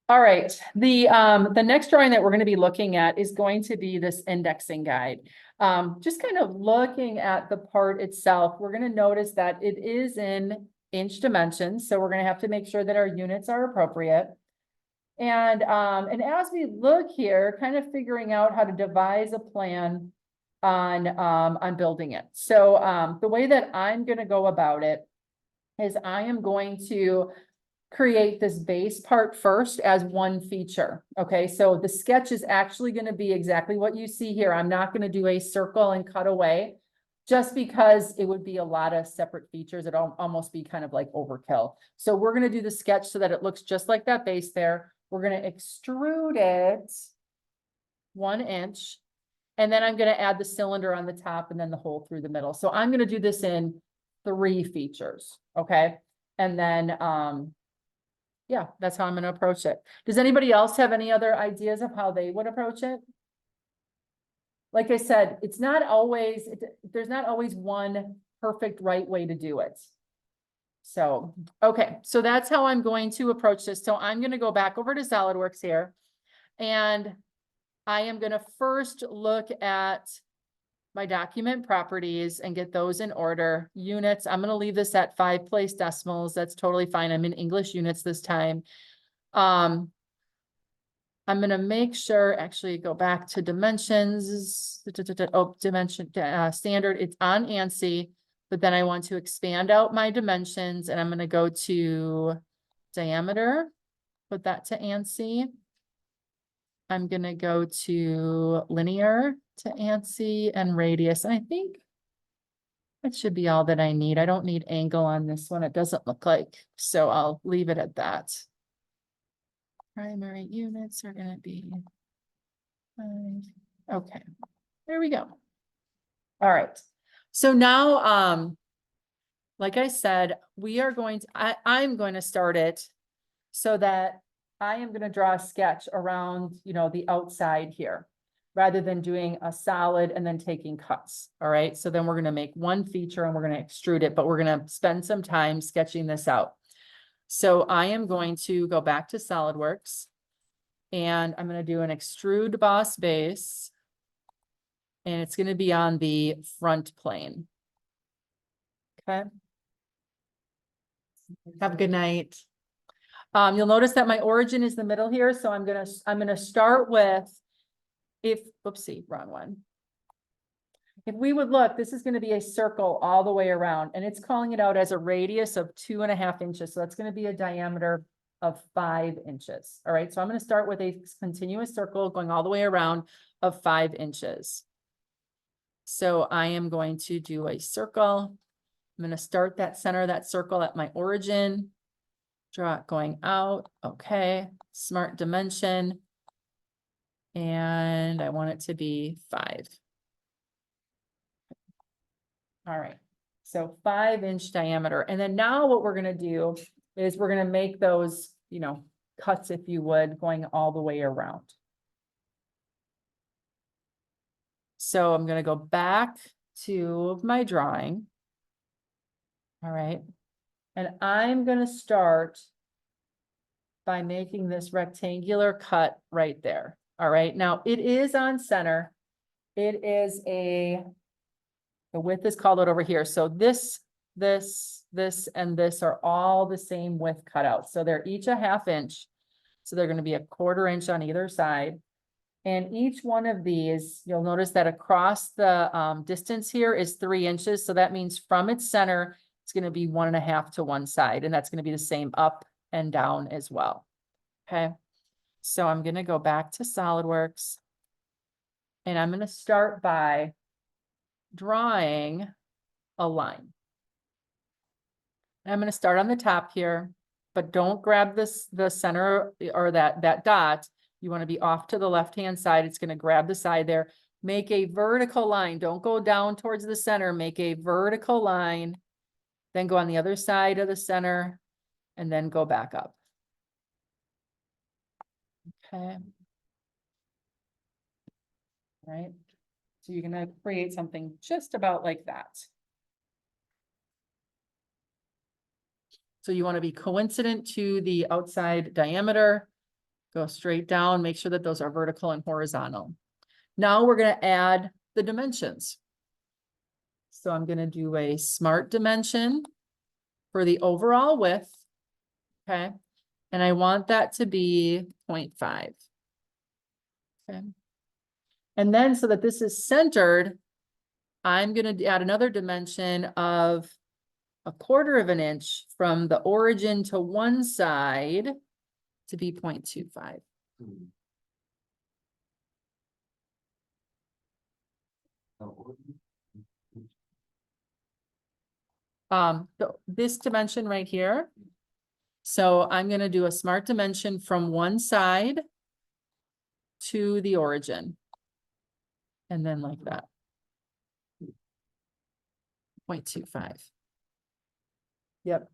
All right, the next drawing that we're going to be looking at is going to be this indexing guide. Just kind of looking at the part itself, we're going to notice that it is in inch dimensions, so we're going to have to make sure that our units are appropriate. And as we look here, kind of figuring out how to devise a plan on building it. So the way that I'm going to go about it is I am going to create this base part first as one feature. Okay, so the sketch is actually going to be exactly what you see here. I'm not going to do a circle and cut away just because it would be a lot of separate features. It'll almost be kind of like overkill. So we're going to do the sketch so that it looks just like that base there. We're going to extrude it 1 inch. And then I'm going to add the cylinder on the top and then the hole through the middle. So I'm going to do this in 3 features. Okay. And then, yeah, that's how I'm going to approach it. Does anybody else have any other ideas of how they would approach it? Like I said, it's not always, there's not always one perfect right way to do it. So, okay, so that's how I'm going to approach this. So I'm going to go back over to SolidWorks here, and I am going to first look at my document properties and get those in order. Units, I'm going to leave this at 5 place decimals. That's totally fine. I'm in English units this time. I'm going to make sure, actually go back to dimensions. Oh, dimension standard. It's on ANSI, but then I want to expand out my dimensions, and I'm going to go to diameter, put that to ANSI. I'm going to go to linear to ANSI and radius. And I think that should be all that I need. I don't need angle on this one. It doesn't look like, so I'll leave it at that. Primary units are going to be 5. Okay, there we go. All right. So now, like I said, we are going to, I'm going to start it so that I am going to draw a sketch around, you know, the outside here, rather than doing a solid and then taking cuts. All right. So then we're going to make one feature and we're going to extrude it, but we're going to spend some time sketching this out. So I am going to go back to SolidWorks, and I'm going to do an extrude boss base, and it's going to be on the front plane. Okay. Have a good night. You'll notice that my origin is the middle here. So I'm gonna start with, oopsie, wrong one. If we would look, this is going to be a circle all the way around, and it's calling it out as a radius of 2.5 inches. So that's going to be a diameter of 5 inches. All right. So I'm going to start with a continuous circle going all the way around of 5 inches. So I am going to do a circle. I'm going to start that center of that circle at my origin. Draw it going out. Okay. Smart dimension. And I want it to be 5. All right. So 5 inch diameter. And then now what we're going to do is we're going to make those, you know, cuts, if you would, going all the way around. So I'm going to go back to my drawing. All right. And I'm going to start by making this rectangular cut right there. All right. Now it is on center. It is the width is called out over here. So this, and this are all the same width cutout. So they're each a 1/2 inch. So they're going to be a 1/4 inch on either side. And each one of these, you'll notice that across the distance here is 3 inches. So that means from its center, it's going to be 1.5 to one side. And that's going to be the same up and down as well. Okay. So I'm going to go back to SolidWorks, and I'm going to start by drawing a line. And I'm going to start on the top here, but don't grab the center or that dot. You want to be off to the left-hand side. It's going to grab the side there. Make a vertical line. Don't go down towards the center. Make a vertical line. Then go on the other side of the center and then go back up. Okay. All right. So you're going to create something just about like that. So you want to be coincident to the outside diameter. Go straight down, make sure that those are vertical and horizontal. Now we're gonna add the dimensions. So I'm gonna do a smart dimension for the overall width, okay? And I want that to be 0.5. Okay. And then so that this is centered, I'm gonna add another dimension of 1/4 of an inch from the origin to one side to be 0.25. This dimension right here. So I'm gonna do a smart dimension from one side to the origin. And then like that. 0.25. Yep.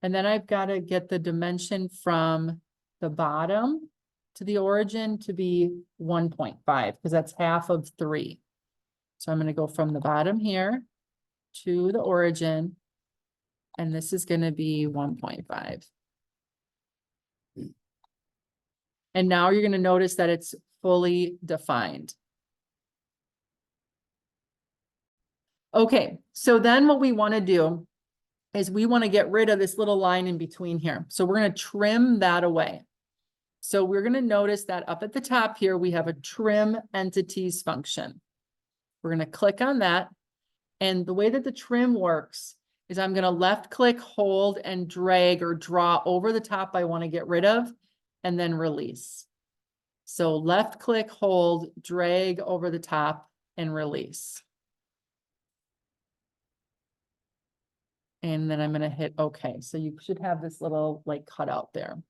And then I've got to get the dimension from the bottom to the origin to be 1.5 because that's half of 3. So I'm going to go from the bottom here to the origin, and this is going to be 1.5. And now you're going to notice that it's fully defined. Okay, so then what we want to do is we want to get rid of this little line in between here. So we're going to trim that away. So we're going to notice that up at the top here, we have a trim entities function. We're going to click on that. And the way that the trim works is I'm going to left click, hold, and drag or draw over the top I want to get rid of, and then release. So left click, hold, drag over the top, and release. And then I'm going to hit OK. So you should have this little like cutout there.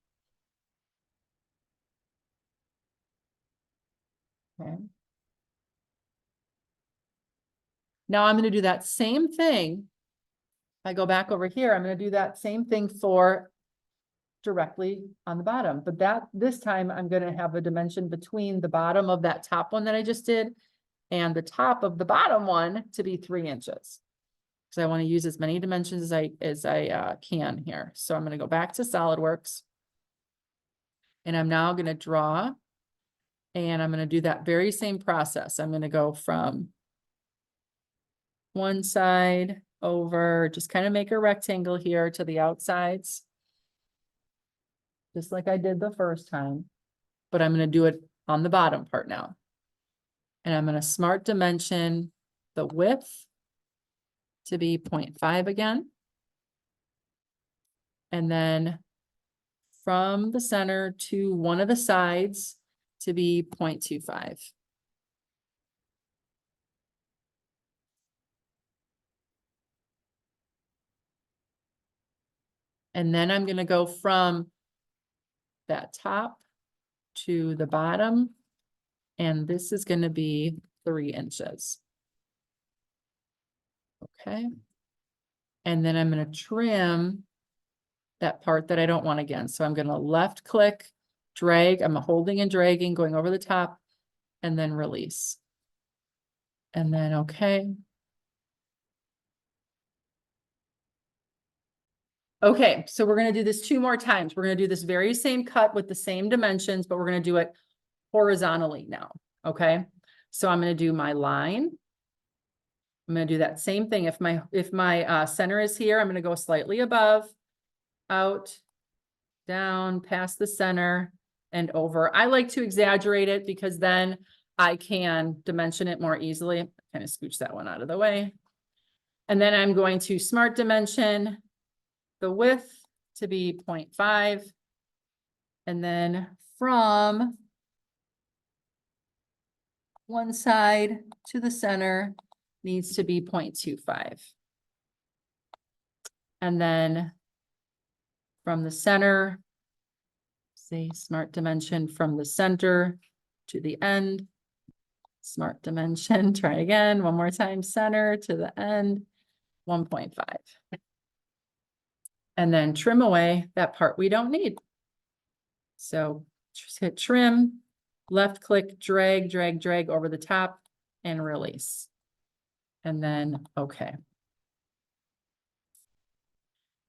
Okay. Now I'm going to do that same thing. If I go back over here, I'm going to do that same thing for directly on the bottom. But this time I'm going to have a dimension between the bottom of that top one that I just did and the top of the bottom one to be 3 inches. So I want to use as many dimensions as I can here. So I'm going to go back to SolidWorks. And I'm now going to draw. And I'm going to do that very same process. I'm going to go from one side over, just kind of make a rectangle here to the outsides. Just like I did the first time. But I'm going to do it on the bottom part now. And I'm going to smart dimension the width to be 0.5 again. And then from the center to one of the sides to be 0.25. And then I'm going to go from that top to the bottom. And this is going to be 3 inches. Okay. And then I'm going to trim that part that I don't want again. So I'm going to left click, drag. I'm holding and dragging, going over the top, and then release. And then okay. Okay, so we're going to do this 2 more times. We're going to do this very same cut with the same dimensions, but we're going to do it horizontally now. Okay, so I'm going to do my line. I'm going to do that same thing. If my center is here, I'm going to go slightly above, out, down, past the center, and over. I like to exaggerate it because then I can dimension it more easily. Kind of scooch that one out of the way. And then I'm going to smart dimension the width to be 0.5. And then from one side to the center needs to be 0.25. And then from the center, say smart dimension from the center to the end, smart dimension, try again, one more time, center to the end, 1.5. And then trim away that part we don't need. So just hit trim, left click, drag, drag, drag over the top and release. And then, okay.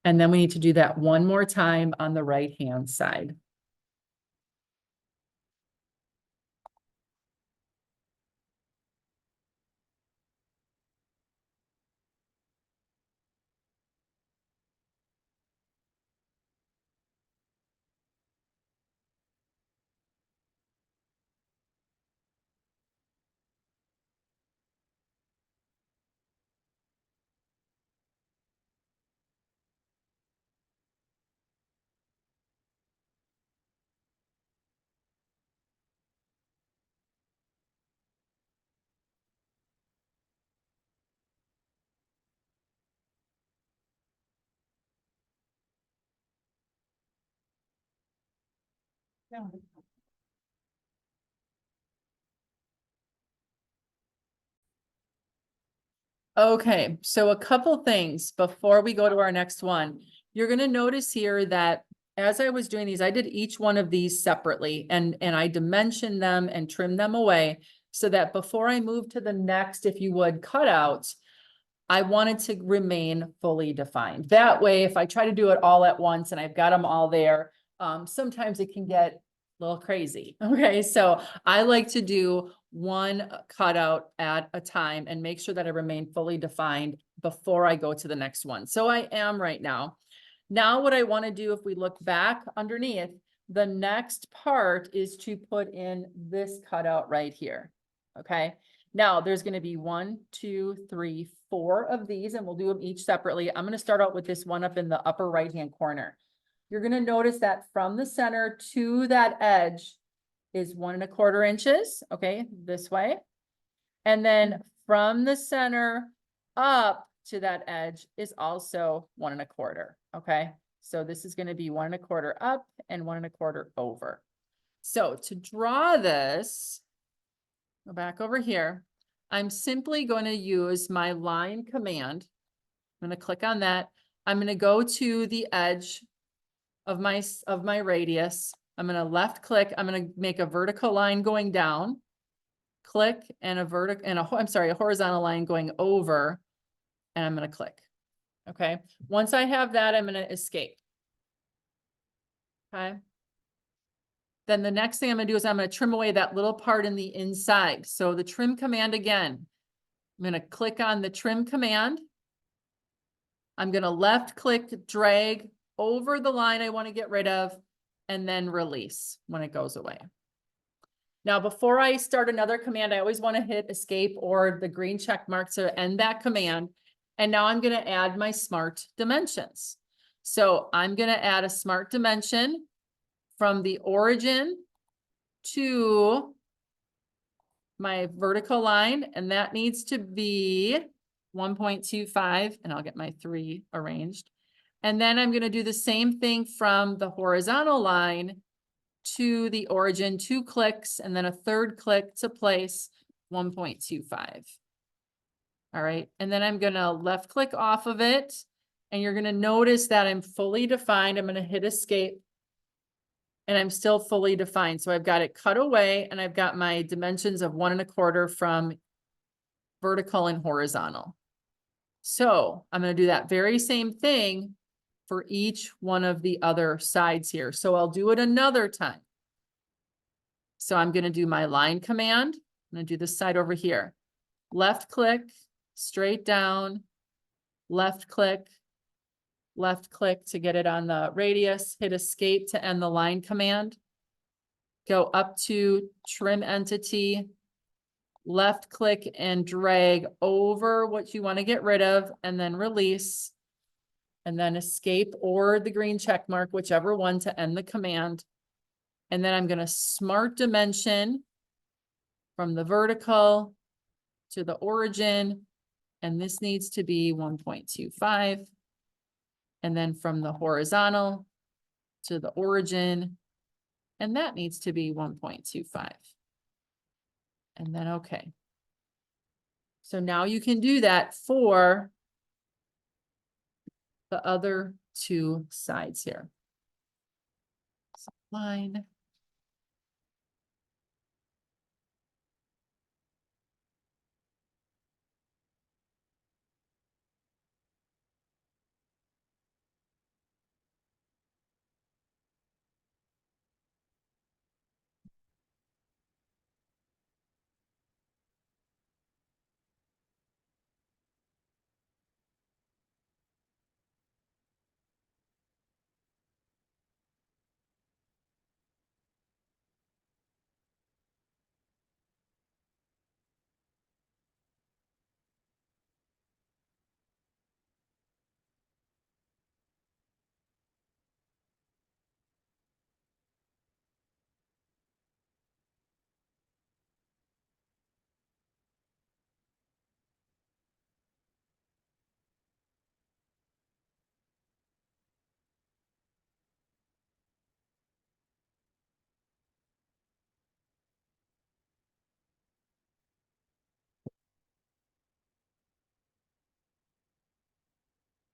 And then we need to do that one more time on the right-hand side. Okay, so a couple things before we go to our next one. You're gonna notice here that as I was doing these, I did each one of these separately and I dimensioned them and trimmed them away so that before I move to the next, if you would, cutout, I wanted to remain fully defined. That way, if I try to do it all at once and I've got them all there, sometimes it can get a little crazy. Okay, so I like to do one cutout at a time and make sure that I remain fully defined before I go to the next one. So I am right now. Now what I want to do, if we look back underneath, the next part is to put in this cutout right here. Okay. Now there's going to be 1, 2, 3, 4 of these, and we'll do them each separately. I'm going to start out with this one up in the upper right-hand corner. You're going to notice that from the center to that edge is 1 1/4 inches. Okay, this way. And then from the center up to that edge is also 1 1/4. Okay, so this is going to be 1 1/4 up and 1 1/4 over. So to draw this, go back over here. I'm simply going to use my line command. I'm going to click on that. I'm going to go to the edge of my radius. I'm going to left click. I'm going to make a vertical line going down. Click and a horizontal line going over, and I'm going to click. Okay. Once I have that, I'm going to escape. Okay. Then the next thing I'm going to do is I'm going to trim away that little part in the inside. So the trim command again, I'm going to click on the trim command. I'm going to left click, drag over the line I want to get rid of, and then release when it goes away. Now, before I start another command, I always want to hit escape or the green check mark to end that command. And now I'm going to add my smart dimensions. So I'm going to add a smart dimension from the origin to my vertical line, and that needs to be 1.25, and I'll get my 3 arranged. And then I'm going to do the same thing from the horizontal line to the origin, 2 clicks, and then a 3rd click to place 1.25. All right, and then I'm going to left click off of it, and you're going to notice that I'm fully defined. I'm going to hit escape. And I'm still fully defined. So I've got it cut away and I've got my dimensions of 1 1/4 from vertical and horizontal. So I'm going to do that very same thing for each one of the other sides here. So I'll do it another time. So I'm going to do my line command. I'm going to do this side over here. Left click, straight down, left click to get it on the radius, hit escape to end the line command. Go up to trim entity, left click and drag over what you want to get rid of, and then release, and then escape or the green check mark, whichever one to end the command. And then I'm going to smart dimension from the vertical to the origin, and this needs to be 1.25. And then from the horizontal to the origin, and that needs to be 1.25. And then okay. So now you can do that for the other 2 sides here. So line,